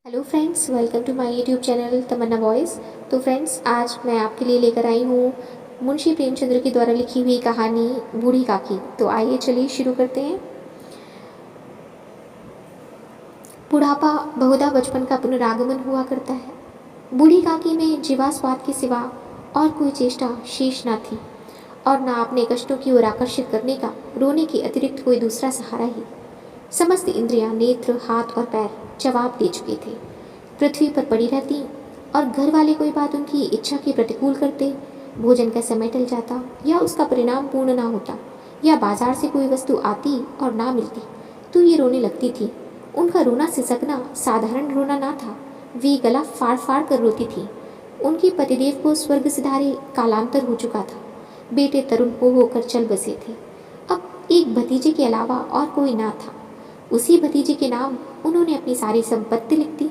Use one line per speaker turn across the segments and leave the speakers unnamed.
Hello friends, welcome to my YouTube channel Tamanna voice. तो friends, आज मैं आपके लिए लेकर आई हूँ मुंशी प्रेमचंद्र के द्वारा लिखी हुई कहानी बूढ़ी काकी। तो आइए चलिए शुरू करते हैं। बुढ़ापा बहुधा बचपन का पुनरागमन हुआ करता है। बूढ़ी काकी में जीवा स्वाद के सिवा और कोई चेष्टा शेष न थी और न अपने कष्टों की ओर आकर्षित करने का रोने के अतिरिक्त कोई दूसरा सहारा ही। समस्त इंद्रियां, नेत्र, हाथ और पैर जवाब दे चुके थे। पृथ्वी पर पड़ी रहती और घर वाले कोई बात उनकी इच्छा के प्रतिकूल करते, भोजन का समय टल जाता या उसका परिणाम पूर्ण ना होता, या बाजार से कोई वस्तु आती और ना मिलती तो ये रोने लगती थी। उनका रोना सिसकना साधारण रोना ना था, वे गला फाड़ फाड़ कर रोती थी। उनके पतिदेव को स्वर्ग सिधारे कालांतर हो चुका था। बेटे तरुण हो होकर चल बसे थे। अब एक भतीजे के अलावा और कोई ना था। उसी भतीजे के नाम उन्होंने अपनी सारी संपत्ति लिख दी।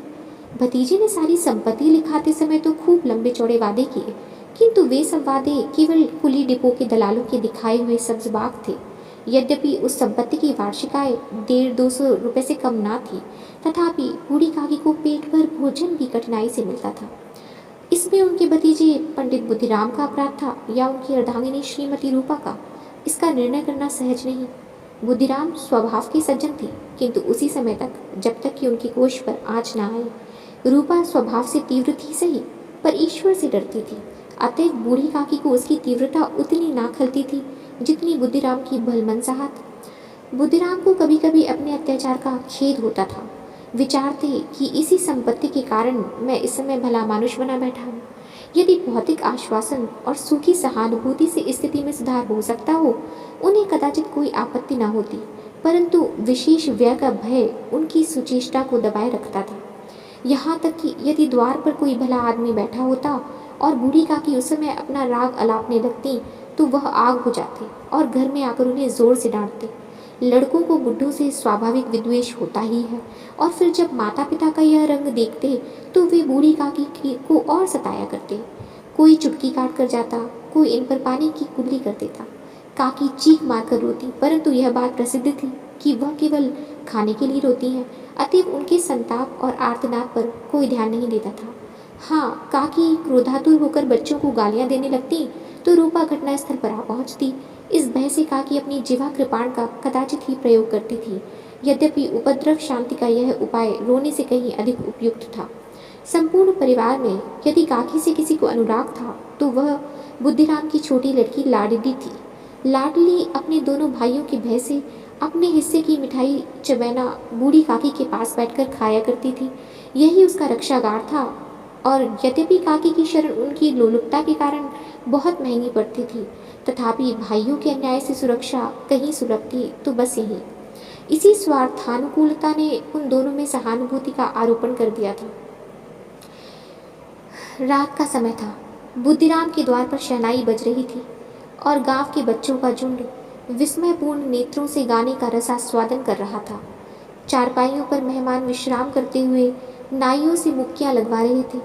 भतीजे ने सारी संपत्ति लिखाते समय तो खूब लंबे चौड़े वादे किए, किंतु वे सब वादे केवल कुली डिपो के दलालों के दिखाए हुए सब्ज बाग थे। यद्यपि उस संपत्ति की वार्षिक आय 150-200 रुपये से कम ना थी, तथापि बूढ़ी काकी को पेट भर भोजन भी कठिनाई से मिलता था। इसमें उनके भतीजे पंडित बुद्धिराम का अपराध था या उनकी अर्धांगिनी श्रीमती रूपा का, इसका निर्णय करना सहज नहीं। बुद्धिराम स्वभाव की सज्जन थी, किंतु उसी समय तक जब तक कि उनके कोष पर आँच न आई। रूपा स्वभाव से तीव्र थी सही, पर ईश्वर से डरती थी। अतएव बूढ़ी काकी को उसकी तीव्रता उतनी ना खलती थी जितनी बुद्धिराम की भलमनसाहत। बुद्धिराम को कभी कभी अपने अत्याचार का खेद होता था। विचारते कि इसी संपत्ति के कारण मैं इस समय भला मानुष बना बैठा हूँ। यदि भौतिक आश्वासन और सूखी सहानुभूति से स्थिति में सुधार हो सकता हो, उन्हें कदाचित कोई आपत्ति न होती, परंतु विशेष व्यय का भय उनकी सुचेष्टा को दबाए रखता था। यहाँ तक कि यदि द्वार पर कोई भला आदमी बैठा होता और बूढ़ी काकी उस समय अपना राग अलापने लगती, तो वह आग हो जाते और घर में आकर उन्हें जोर से डांटते। लड़कों को बुढ़ों से स्वाभाविक विद्वेष होता ही है, और फिर जब माता पिता का यह रंग देखते तो वे बूढ़ी काकी को और सताया करते। कोई चुटकी काट कर जाता, कोई इन पर पानी की कुल्ली कर देता। काकी चीख मारकर रोती, परंतु यह बात प्रसिद्ध थी कि वह केवल खाने के लिए रोती हैं, अतएव उनके संताप और आर्तनाद पर कोई ध्यान नहीं देता था। हाँ, काकी क्रोधातुर होकर बच्चों को गालियां देने लगती तो रूपा घटनास्थल पर आ पहुंचती। इस भय से काकी अपनी जिह्वा कृपाण का कदाचित ही प्रयोग करती थी। यद्यपि उपद्रव शांति का यह उपाय रोने से कहीं अधिक उपयुक्त था। संपूर्ण परिवार में यदि काकी से किसी को अनुराग था तो वह बुद्धिराम की छोटी लड़की लाडली थी। लाडली अपने दोनों भाइयों के भय से अपने हिस्से की मिठाई चबैना बूढ़ी काकी के पास बैठकर खाया करती थी। यही उसका रक्षागार था, और यद्यपि काकी की शरण उनकी लोलुपता के कारण बहुत महंगी पड़ती थी, तथापि भाइयों के अन्याय से सुरक्षा कहीं सुलभ थी तो बस यही। इसी स्वार्थानुकूलता ने उन दोनों में सहानुभूति का आरोपण कर दिया था। रात का समय था। बुद्धिराम के द्वार पर शहनाई बज रही थी और गांव के बच्चों का झुंड विस्मयपूर्ण नेत्रों से गाने का रसास्वादन कर रहा था। चारपाइयों पर मेहमान विश्राम करते हुए नाइयों से मुक्कियां लगवा रहे थे।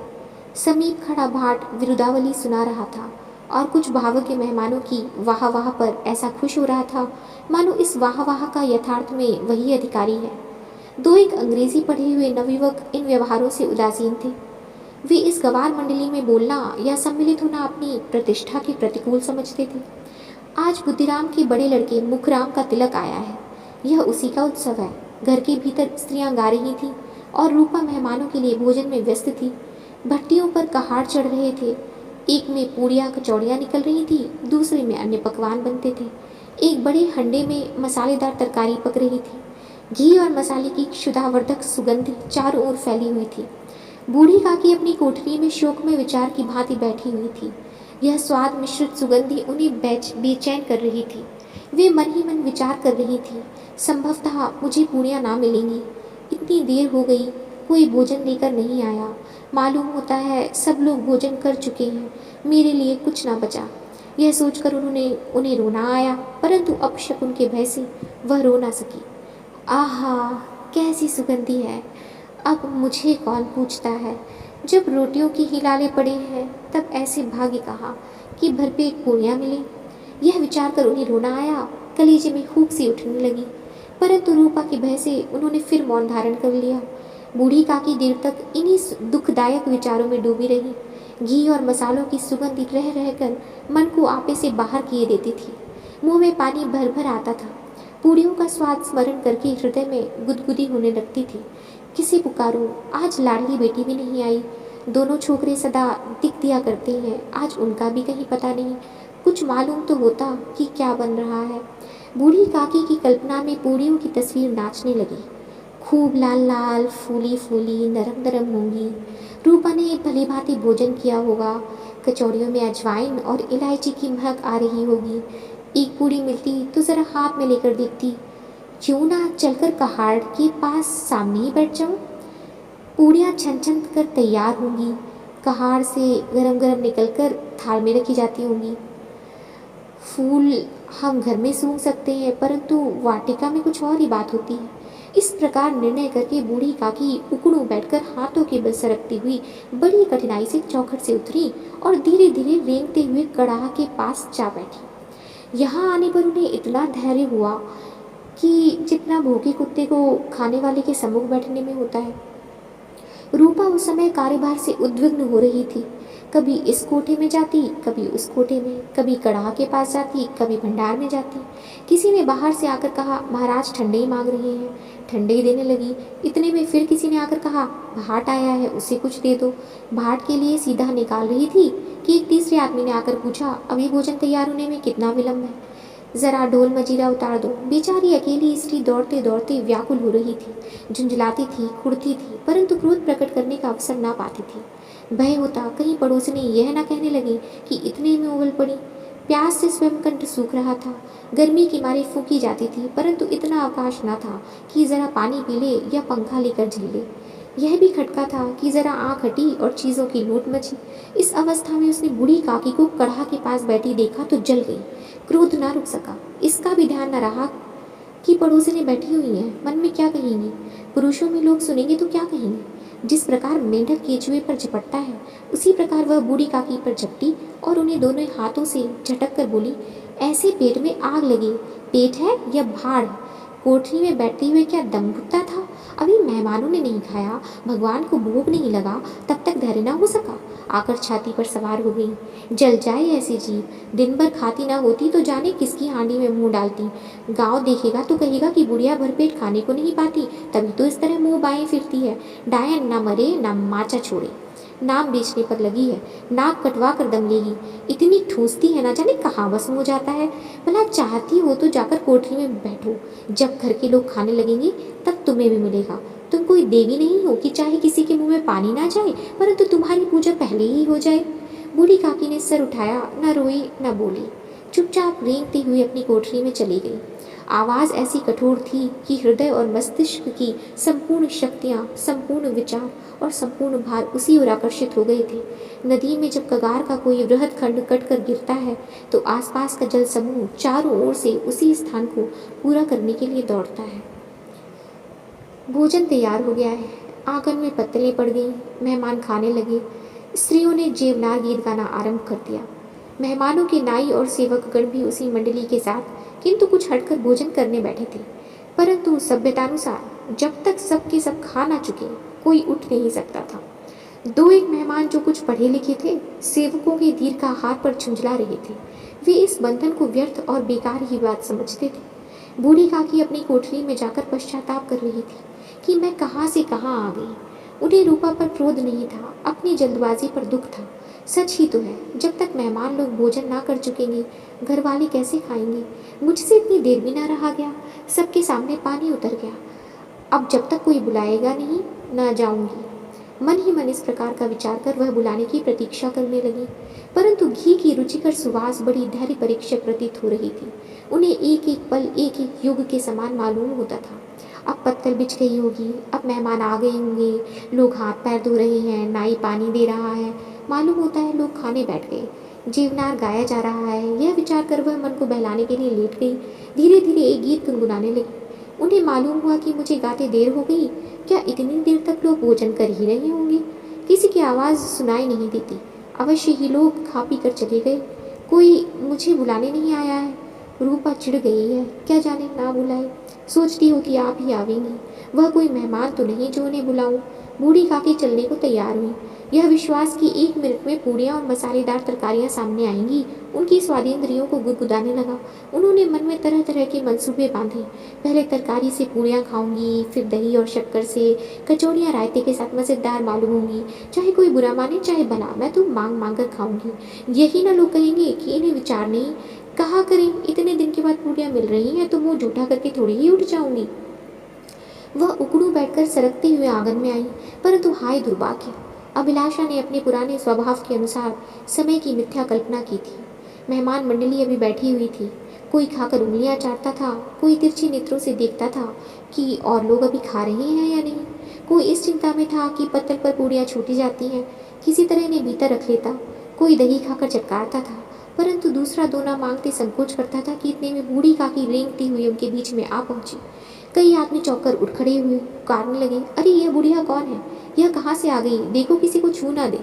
समीप खड़ा भाट विरुदावली सुना रहा था और कुछ भावुक के मेहमानों की वाह वाह पर ऐसा खुश हो रहा था मानो इस वाह वाह का यथार्थ में वही अधिकारी है। दो एक अंग्रेजी पढ़े हुए नवयुवक इन व्यवहारों से उदासीन थे। वे इस गवार मंडली में बोलना या सम्मिलित होना अपनी प्रतिष्ठा के प्रतिकूल समझते थे। आज बुद्धिराम के बड़े लड़के मुखराम का तिलक आया है, यह उसी का उत्सव है। घर के भीतर स्त्रियां गा रही थीं और रूपा मेहमानों के लिए भोजन में व्यस्त थी। भट्टियों पर कहाड़ चढ़ रहे थे। एक में पूड़ियाँ कचौड़ियाँ निकल रही थी, दूसरे में अन्य पकवान बनते थे। एक बड़े हंडे में मसालेदार तरकारी पक रही थी। घी और मसाले की क्षुधावर्धक सुगंध चारों ओर फैली हुई थी। बूढ़ी काकी अपनी कोठरी में शोक में विचार की भांति बैठी हुई थी। यह स्वाद मिश्रित सुगंधी उन्हें बेचैन कर रही थी। वे मन ही मन विचार कर रही थी, संभवतः मुझे पूड़ियाँ ना मिलेंगी। इतनी देर हो गई, कोई भोजन लेकर नहीं आया। मालूम होता है सब लोग भोजन कर चुके हैं, मेरे लिए कुछ ना बचा। यह सोचकर उन्हें रोना आया, परंतु अपशकुन के भय से वह रो ना सकी। आहा, कैसी सुगंधी है! अब मुझे कौन पूछता है? जब रोटियों की हिलाले पड़े हैं तब ऐसे भाग्य कहाँ कि भरपेट पूड़ियाँ मिले। यह विचार कर उन्हें रोना आया, कलेजे में हूक सी उठने लगी, परंतु रूपा के भय से उन्होंने फिर मौन धारण कर लिया। बूढ़ी काकी देर तक इन्हीं दुखदायक विचारों में डूबी रही। घी और मसालों की सुगंध रह रहकर मन को आपे से बाहर किए देती थी। मुंह में पानी भर भर आता था। पूड़ियों का स्वाद स्मरण करके हृदय में गुदगुदी होने लगती थी। किसे पुकारूं, आज लाडली बेटी भी नहीं आई। दोनों छोकरे सदा दिख दिया करते हैं, आज उनका भी कहीं पता नहीं। कुछ मालूम तो होता कि क्या बन रहा है। बूढ़ी काकी की कल्पना में पूड़ियों की तस्वीर नाचने लगी। खूब लाल लाल, फूली फूली, नरम नरम होंगी। रूपा ने भली भांति भोजन किया होगा। कचौड़ियों में अजवाइन और इलायची की महक आ रही होगी। एक पूड़ी मिलती तो जरा हाथ में लेकर देखती। क्यों ना चलकर कहाड़ के पास सामने ही बैठ जाऊं। पूड़ियाँ छन छन कर तैयार होंगी। कहाड़ से गरम गरम निकलकर थाल में रखी जाती होंगी। फूल हम घर में सूंघ सकते हैं, परंतु वाटिका में कुछ और ही बात होती है। इस प्रकार निर्णय करके बूढ़ी काकी उकड़ू बैठकर हाथों के बल सरकती हुई बड़ी कठिनाई से चौखट से उतरी और धीरे धीरे रेंगते हुए कड़ाह के पास जा बैठी। यहाँ आने पर उन्हें इतना धैर्य हुआ कि जितना भूखे कुत्ते को खाने वाले के सम्मुख बैठने में होता है। रूपा उस समय कार्यभार से उद्विग्न हो रही थी। कभी इस कोठे में जाती, कभी उस कोठे में, कभी कड़ाह के पास जाती, कभी भंडार में जाती। किसी ने बाहर से आकर कहा, महाराज ठंडे ही मांग रहे हैं। ठंडे ही देने लगी। इतने में फिर किसी ने आकर कहा, भाट आया है, उसे कुछ दे दो। भाट के लिए सीधा निकाल रही थी कि एक तीसरे आदमी ने आकर पूछा, अभी भोजन तैयार होने में कितना विलम्ब है, जरा ढोल मजीरा उतार दो। बेचारी अकेली स्त्री दौड़ते दौड़ते व्याकुल हो रही थी, झुंझलाती थी, कुड़ती थी, परंतु क्रोध प्रकट करने का अवसर ना पाती थी। भय होता कहीं पड़ोसनी यह ना कहने लगी कि इतने में उबल पड़ी। प्यास से स्वयं कंठ सूख रहा था। गर्मी के मारे फूकी जाती थी, परंतु इतना अवकाश न था कि जरा पानी पी ले या पंखा लेकर झेल ले। यह भी खटका था कि जरा आँख हटी और चीज़ों की लूट मची। इस अवस्था में उसने बूढ़ी काकी को कड़ाह के पास बैठी देखा तो जल गई। क्रोध ना रुक सका। इसका भी ध्यान न रहा कि पड़ोसिनी बैठी हुई है, मन में क्या कहेंगी। पुरुषों में लोग सुनेंगे तो क्या कहेंगे। जिस प्रकार मेंढक केचुए पर झपटता है, उसी प्रकार वह बूढ़ी काकी पर झपटी और उन्हें दोनों हाथों से झटक कर बोली, ऐसे पेट में आग लगी, पेट है या भाड़। कोठरी में बैठते हुए क्या दम घुटता था। अभी मेहमानों ने नहीं खाया, भगवान को भोग नहीं लगा, तब तक धैर्य न हो सका। आकर छाती पर सवार हो गई। जल जाए ऐसी जीव, दिन भर खाती ना होती तो जाने किसकी हांडी में मुंह डालती। गांव देखेगा तो कहेगा कि बुढ़िया भरपेट खाने को नहीं पाती, तभी तो इस तरह मुंह बाएं फिरती है। डायन ना मरे ना माचा छोड़े, नाम बेचने पर लगी है, नाक कटवा कर दम लेगी। इतनी ठूसती है, ना जाने कहाँ वसम हो जाता है। भला चाहती हो तो जाकर कोठरी में बैठो, जब घर के लोग खाने लगेंगे तब तुम्हें भी मिलेगा। तुम कोई देवी नहीं हो कि चाहे किसी के मुंह में पानी ना जाए, परंतु तुम्हारी पूजा पहले ही हो जाए। बूढ़ी काकी ने सर उठाया, न रोई न बोली, चुपचाप रेंगती हुई अपनी कोठरी में चली गई। आवाज़ ऐसी कठोर थी कि हृदय और मस्तिष्क की संपूर्ण शक्तियाँ, संपूर्ण विचार और संपूर्ण भार उसी ओर आकर्षित हो गए थे। नदी में जब कगार का कोई वृहद खंड कट कर गिरता है तो आसपास का जल समूह चारों ओर से उसी स्थान को पूरा करने के लिए दौड़ता है। भोजन तैयार हो गया है। आंगन में पत्तलें पड़ गईं, मेहमान खाने लगे। स्त्रियों ने जेवनार गीत गाना आरंभ कर दिया। मेहमानों के नाई और सेवकगण भी उसी मंडली के साथ किंतु कुछ हटकर भोजन करने बैठे थे। परंतु सभ्यतानुसार जब तक सब के सब खा ना चुके कोई उठ नहीं सकता था। दो एक मेहमान जो कुछ पढ़े लिखे थे, सेवकों के दीर्घ हाथ पर झुंझला रहे थे। वे इस बंधन को व्यर्थ और बेकार ही बात समझते थे। बूढ़ी काकी अपनी कोठरी में जाकर पश्चाताप कर रही थी कि मैं कहाँ से कहाँ आ गई। उन्हें रूपा पर क्रोध नहीं था, अपनी जल्दबाजी पर दुख था। सच ही तो है, जब तक मेहमान लोग भोजन ना कर चुकेंगे घर वाले कैसे खाएंगे। मुझसे इतनी देर भी ना रहा गया, सबके सामने पानी उतर गया। अब जब तक कोई बुलाएगा नहीं, ना जाऊंगी। मन ही मन इस प्रकार का विचार कर वह बुलाने की प्रतीक्षा करने लगी। परंतु घी की रुचिकर सुवास बड़ी धैर्य परीक्षक प्रतीत हो रही थी। उन्हें एक एक पल एक एक युग के समान मालूम होता था। अब पत्तल बिछ गई होगी, अब मेहमान आ गए होंगे, लोग हाथ पैर धो रहे हैं, नाई पानी दे रहा है, मालूम होता है लोग खाने बैठ गए, जीवनार गाया जा रहा है। यह विचार कर वह मन को बहलाने के लिए लेट गई। धीरे धीरे एक गीत गुनगुनाने लगी। उन्हें मालूम हुआ कि मुझे गाते देर हो गई। क्या इतनी देर तक लोग भोजन कर ही रहे होंगे। किसी की आवाज़ सुनाई नहीं देती। अवश्य ही लोग खा पी कर चले गए। कोई मुझे बुलाने नहीं आया है। रूपा चिढ़ गई है, क्या जाने ना बुलाए। सोचती हो कि आप ही आवेंगी। वह कोई मेहमान तो नहीं जो उन्हें बुलाऊं। बूढ़ी काकी चलने को तैयार हुई। यह विश्वास कि 1 मिनट में पूड़ियाँ और मसालेदार तरकारियाँ सामने आएंगी उनकी स्वादेंद्रियों को गुदगुदाने लगा। उन्होंने मन में तरह तरह के मंसूबे बांधे। पहले तरकारी से पूड़ियाँ खाऊंगी, फिर दही और शक्कर से, कचौड़ियाँ रायते के साथ मज़ेदार मालूम होंगी। चाहे कोई बुरा माने चाहे भला, मैं तो मांग मांग कर खाऊंगी। यही ना लोग कहेंगे कि इन्हें विचार नहीं। कहा करें, इतने दिन के बाद पूड़ियाँ मिल रही हैं तो मुँह जूठा करके थोड़ी ही उठ जाऊंगी। वह उकड़ू बैठकर सरकते हुए आंगन में आई, परंतु हाय दुर्भाग्य! अभिलाषा ने अपने पुराने स्वभाव के अनुसार समय की मिथ्या कल्पना की थी। मेहमान मंडली अभी बैठी हुई थी। कोई खाकर उंगलियां चाटता था, कोई तिरछी नेत्रों से देखता था कि और लोग अभी खा रहे हैं या नहीं। कोई इस चिंता में था कि पत्तल पर पूड़ियाँ छूटी जाती हैं, किसी तरह इन्हें भीतर रख लेता। कोई दही खाकर चटकारता था, परंतु दूसरा दोना मांगते संकोच करता था कि इतने में बूढ़ी काकी रेंगती हुई उनके बीच में आ पहुंची। कई आदमी चौंक उठ खड़े हुए, पुकारने लगे, अरे यह बुढ़िया कौन है? यह कहाँ से आ गई? देखो किसी को छू ना दे।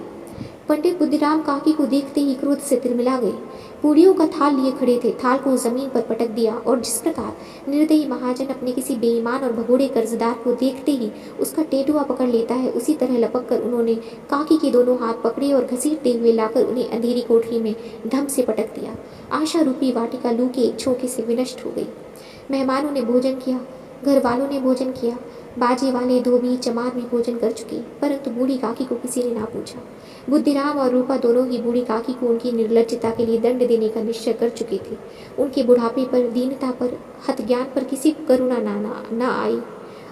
पंडित बुद्धिराम काकी को देखते ही क्रोध से तिलमिला गए। पूड़ियों का थाल लिए खड़े थे। थाल को जमीन पर पटक दिया और जिस प्रकार निर्दयी महाजन अपने किसी बेईमान और भगोड़े कर्जदार को देखते ही उसका टेटुआ पकड़ लेता है, उसी तरह लपक कर उन्होंने काकी के दोनों हाथ पकड़े और घसीटते हुए लाकर उन्हें अंधेरी कोठरी में धम से पटक दिया। आशा रूपी वाटिका लू के एक झोंके से विनष्ट हो गई। मेहमानों ने भोजन किया, घर वालों ने भोजन किया, बाजे वाले, धोबी, चमार भी भोजन कर चुके, परंतु बूढ़ी काकी को किसी ने ना पूछा। बुद्धिराम और रूपा दोनों ही बूढ़ी काकी को उनकी निर्लज्जता के लिए दंड देने का निश्चय कर चुके थे। उनके बुढ़ापे पर, दीनता पर, हतज्ञान पर किसी को करुणा ना आई।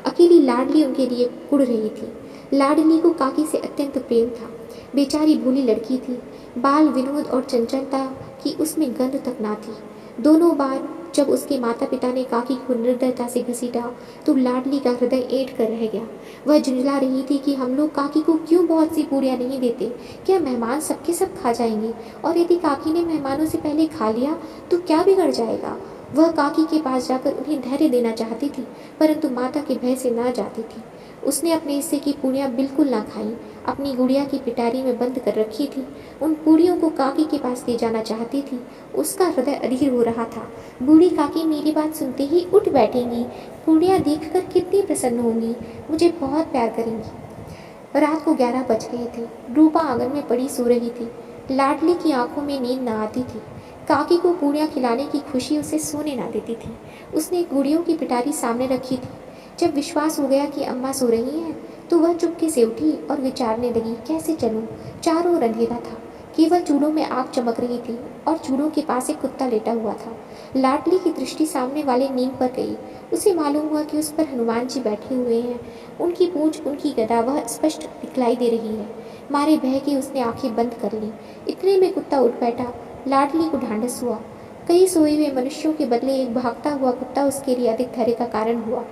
अकेली लाडली उनके लिए कुढ़ रही थी। लाडली को काकी से अत्यंत प्रेम था। बेचारी भोली लड़की थी। बाल विनोद और चंचलता की उसमें गंध तक ना थी। दोनों बार जब उसके माता पिता ने काकी को निर्दयता से घसीटा तो लाडली का हृदय ऐंठ कर रह गया। वह झुंझला रही थी कि हम लोग काकी को क्यों बहुत सी पूड़ियाँ नहीं देते। क्या मेहमान सबके सब खा जाएंगे? और यदि काकी ने मेहमानों से पहले खा लिया तो क्या बिगड़ जाएगा? वह काकी के पास जाकर उन्हें धैर्य देना चाहती थी, परंतु माता के भय से ना जाती थी। उसने अपने हिस्से की पूड़ियाँ बिल्कुल ना खाई, अपनी गुड़िया की पिटारी में बंद कर रखी थी। उन पूड़ियों को काकी के पास ले जाना चाहती थी। उसका हृदय अधीर हो रहा था। बूढ़ी काकी मेरी बात सुनते ही उठ बैठेंगी, पूड़ियाँ देखकर कितनी प्रसन्न होंगी, मुझे बहुत प्यार करेंगी। रात को 11 बज गए थे। रूपा आंगन में पड़ी सो रही थी। लाडली की आंखों में नींद न आती थी। काकी को पूड़ियाँ खिलाने की खुशी उसे सोने ना देती थी। उसने गुड़ियों की पिटारी सामने रखी थी। जब विश्वास हो गया कि अम्मा सो रही हैं तो वह चुपके से उठी और विचारने लगी, कैसे चलूं? चारों ओर अंधेरा था, केवल चूल्हों में आग चमक रही थी और चूल्हों के पास एक कुत्ता लेटा हुआ था। लाडली की दृष्टि सामने वाले नीम पर गई। उसे मालूम हुआ कि उस पर हनुमान जी बैठे हुए हैं। उनकी पूंछ, उनकी गदा वह स्पष्ट दिखलाई दे रही है। मारे भय के उसने आंखें बंद कर ली। इतने में कुत्ता उठ बैठा। लाडली को ढांढस हुआ। कई सोए हुए मनुष्यों के बदले एक भागता हुआ कुत्ता उसके लिए अधिक धैर्य का कारण हुआ।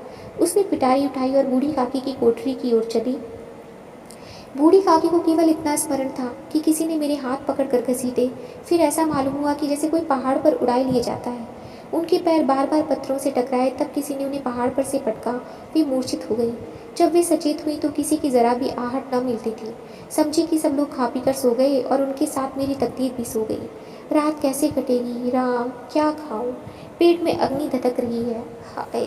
उसने पिटारी उठाई और बूढ़ी काकी की कोठरी की ओर चली। बूढ़ी काकी को केवल इतना स्मरण था कि किसी ने मेरे हाथ पकड़कर घसीटे। फिर ऐसा मालूम हुआ कि जैसे कोई पहाड़ पर उड़ाए लिए जाता है। उनके पैर बार बार पत्थरों से टकराए, तब किसी ने उन्हें पहाड़ पर से पटका। वे मूर्छित हो गई। जब वे सचेत हुई तो किसी की जरा भी आहट न मिलती थी। समझी कि सब लोग खा पी कर सो गए और उनके साथ मेरी तकदीर भी सो गई। रात कैसे कटेगी? राम, क्या खाऊं? पेट में अग्नि धधक रही है। हाय,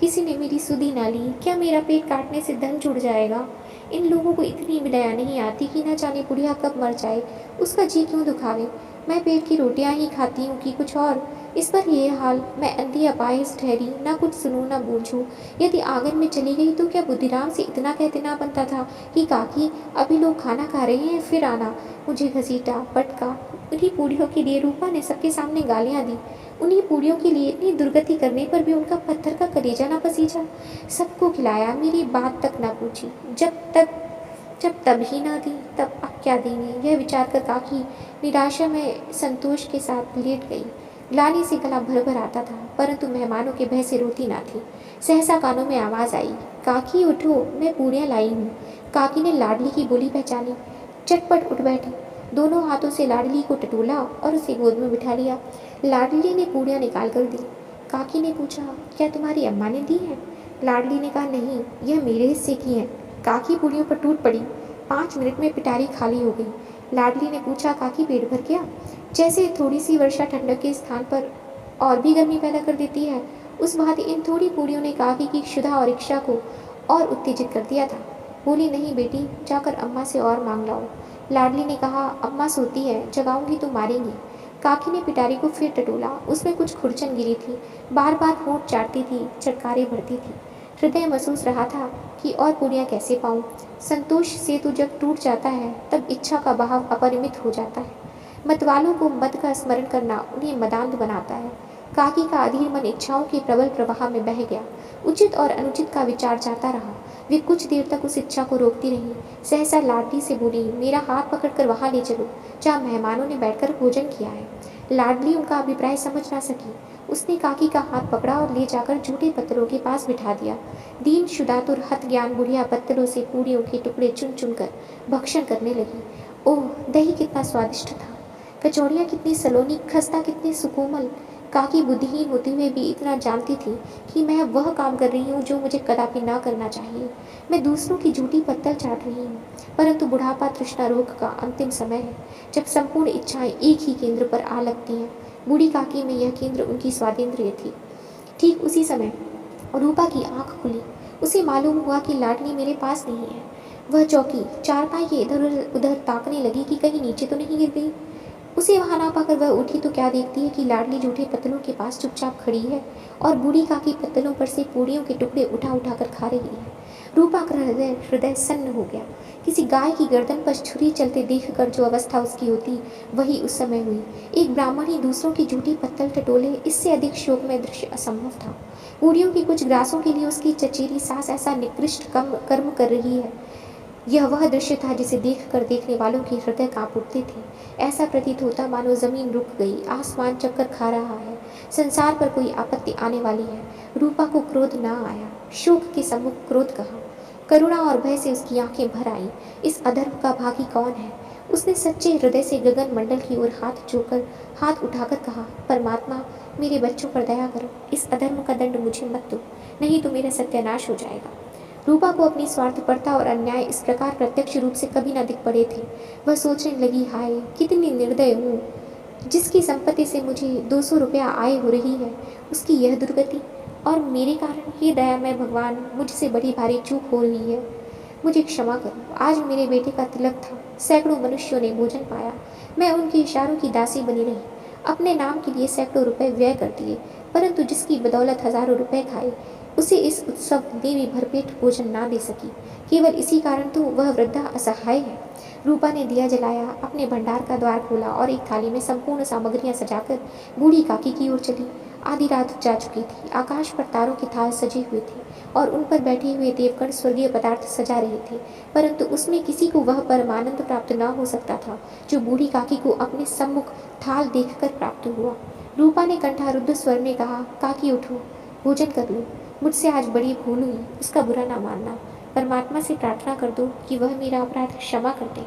किसी ने मेरी सुधि ना ली। क्या मेरा पेट काटने से धन जुड़ जाएगा? इन लोगों को इतनी भी दया नहीं आती कि न जाने बुढ़िया कब मर जाए, उसका जी क्यों दुखावे। मैं पेट की रोटियां ही खाती हूँ कि कुछ और। इस पर यह हाल, मैं अंधी अपाहिज ठहरी, ना कुछ सुनूं ना बूझूं। यदि आंगन में चली गई तो क्या बुद्धिराम से इतना कह देना बनता था कि काकी अभी लोग खाना खा रहे हैं, फिर आना। मुझे घसीटा, पटका। उन्हीं पूड़ियों के लिए रूपा ने सबके सामने गालियां दी। उन्हीं पूड़ियों के लिए इतनी दुर्गति करने पर भी उनका पत्थर का कलेजा ना पसीजा। सबको खिलाया, मेरी बात तक ना पूछी। जब तब ही ना दी, तब अब क्या देंगे? यह विचार कर काकी निराशा में संतोष के साथ लेट गई। लाने से गला भर भर आता था, परंतु मेहमानों के भय से रोती ना थी। सहसा कानों में आवाज़ आई, काकी उठो, मैं पूड़ियाँ लाई हूँ। काकी ने लाडली की बोली पहचानी। चटपट उठ बैठी। दोनों हाथों से लाडली को टटोला और उसे गोद में बिठा लिया। लाडली ने पूड़ियाँ निकाल कर दी। काकी ने पूछा, क्या तुम्हारी अम्मा ने दी है? लाडली ने कहा, नहीं, यह मेरे हिस्से की है। काकी पूड़ियों पर टूट पड़ी। 5 मिनट में पिटारी खाली हो गई। लाडली ने पूछा, काकी पेट भर गया? जैसे थोड़ी सी वर्षा ठंडक के स्थान पर और भी गर्मी पैदा कर देती है, उस भांति इन थोड़ी पूड़ियों ने काकी की क्षुधा और इच्छा को और उत्तेजित कर दिया था। बोली, नहीं बेटी, जाकर अम्मा से और मांग लाओ। लाडली ने कहा, अम्मा सोती है, जगाऊंगी तो मारेंगी। काकी ने पिटारी को फिर टटोला। उसमें कुछ खुरचन गिरी थी, बार बार होंठ चाटती थी, चटकारे भरती थी। हृदय महसूस रहा था कि और पूड़ियाँ कैसे पाऊँ। संतोष सेतु जब टूट जाता है तब इच्छा का बहाव अपरिमित हो जाता है। मतवालों को मद का स्मरण करना उन्हें मदान्ध बनाता है। काकी का अधीर मन इच्छाओं के प्रबल प्रवाह में बह गया। उचित और अनुचित का विचार जाता रहा। वे कुछ देर तक उस इच्छा को रोकती रहीं। सहसा लाडली से बोली, मेरा हाथ पकड़कर वहाँ ले चलो जहाँ मेहमानों ने बैठकर भोजन किया है। लाडली उनका अभिप्राय समझ ना सकी। उसने काकी का हाथ पकड़ा और ले जाकर झूठे पत्तलों के पास बिठा दिया। दीन शुदातुर हत ज्ञान बुढ़िया पत्तलों से पूड़ियों के टुकड़े चुन चुन कर भक्षण करने लगी। ओह, दही कितना स्वादिष्ट था, कचौड़ियाँ कितनी सलोनी, खस्ता कितने सुकोमल। काकी बुद्धिहीन होते हुए भी इतना जानती थी कि मैं वह काम कर रही हूँ जो मुझे कदापि ना करना चाहिए। मैं दूसरों की झूठी पत्तल चाट रही हूँ। परंतु बुढ़ापा तृष्णा रोग का अंतिम समय है, जब संपूर्ण इच्छाएं एक ही केंद्र पर आ लगती हैं। बूढ़ी काकी में यह केंद्र उनकी स्वादेंद्रिय थी। ठीक उसी समय रूपा की आंख खुली। उसे मालूम हुआ कि लाडली मेरे पास नहीं है। वह चौकी चारपाई के इधर उधर ताकने लगी कि कहीं नीचे तो नहीं गिर गई। उसे वहां ना पाकर वह उठी तो क्या देखती है कि लाडली जूठे पत्तलों के पास चुपचाप खड़ी है और बूढ़ी काकी पत्तलों पर से पूड़ियों के टुकड़े उठा उठा कर खा रही है। रूपा का हृदय सन्न हो गया। किसी गाय की गर्दन पर छुरी चलते देखकर जो अवस्था उसकी होती, वही उस समय हुई। एक ब्राह्मणी दूसरों की झूठी पत्तल टटोले, इससे अधिक शोकमय दृश्य असंभव था। बूढ़ियों की कुछ ग्रासों के लिए उसकी चचेरी सास ऐसा निकृष्ट कर्म कर रही है। यह वह दृश्य था जिसे देखकर देखने वालों के हृदय कांप उठते थे। ऐसा प्रतीत होता मानो जमीन रुक गई, आसमान चक्कर खा रहा है, संसार पर कोई आपत्ति आने वाली है। रूपा को क्रोध ना आया, शोक के सम्मुख क्रोध कहा। करुणा और भय से उसकी आंखें भर आईं। इस अधर्म का भागी कौन है? उसने सच्चे हृदय से गगन मंडल की ओर हाथ उठाकर कहा, परमात्मा, मेरे बच्चों पर दया करो। इस अधर्म का दंड मुझे मत दो, नहीं तो मेरा सत्यानाश हो जाएगा। रूपा को अपनी स्वार्थपरता और अन्याय इस प्रकार प्रत्यक्ष रूप से कभी न दिख पड़े थे। वह सोचने लगी, हाय कितनी निर्दय हूँ। जिसकी संपत्ति से मुझे 200 रुपया आय हो रही है, उसकी यह दुर्गति, और मेरे कारण हे दयामय भगवान, मुझसे बड़ी भारी चूक हो रही है। मुझे क्षमा करो। आज मेरे बेटे का तिलक था, सैकड़ों मनुष्यों ने भोजन पाया, मैं उनके इशारों की दासी बनी रही, अपने नाम के लिए सैकड़ों रुपए व्यय कर दिए, परंतु जिसकी बदौलत हजारों रुपए खाए, उसे इस उत्सव में भी भरपेट भोजन ना दे सकी। केवल इसी कारण तो वह वृद्धा असहाय है। रूपा ने दिया जलाया, अपने भंडार का द्वार खोला और एक थाली में संपूर्ण सामग्रियां सजाकर बूढ़ी काकी की ओर चली। आधी रात जा चुकी थी। आकाश पर तारों के थाल सजे हुए थे और उन पर बैठे हुए देवगण स्वर्गीय पदार्थ सजा रहे थे, परंतु उसमें किसी को वह परमानंद प्राप्त न हो सकता था जो बूढ़ी काकी को अपने सम्मुख थाल देखकर प्राप्त हुआ। रूपा ने कंठारुद्ध स्वर में कहा, काकी उठो, भोजन कर लो। मुझसे आज बड़ी भूल हुई, उसका बुरा ना मानना। परमात्मा से प्रार्थना कर दो कि वह मेरा अपराध क्षमा कर दे।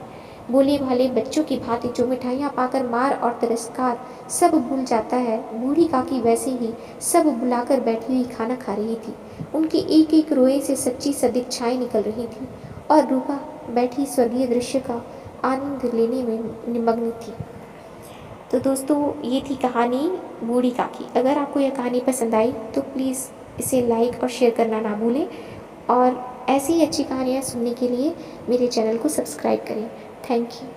भोले भाले बच्चों की भांति जो मिठाइयाँ पाकर मार और तिरस्कार सब भूल जाता है, बूढ़ी काकी वैसे ही सब बुलाकर बैठी हुई खाना खा रही थी। उनके एक एक रोए से सच्ची सदिच्छाएं निकल रही थी और रूपा बैठी स्वर्गीय दृश्य का आनंद लेने में निमग्न थी। तो दोस्तों, ये थी कहानी बूढ़ी काकी। अगर आपको यह कहानी पसंद आई तो प्लीज़ इसे लाइक और शेयर करना ना भूलें, और ऐसी ही अच्छी कहानियाँ सुनने के लिए मेरे चैनल को सब्सक्राइब करें। Thank you.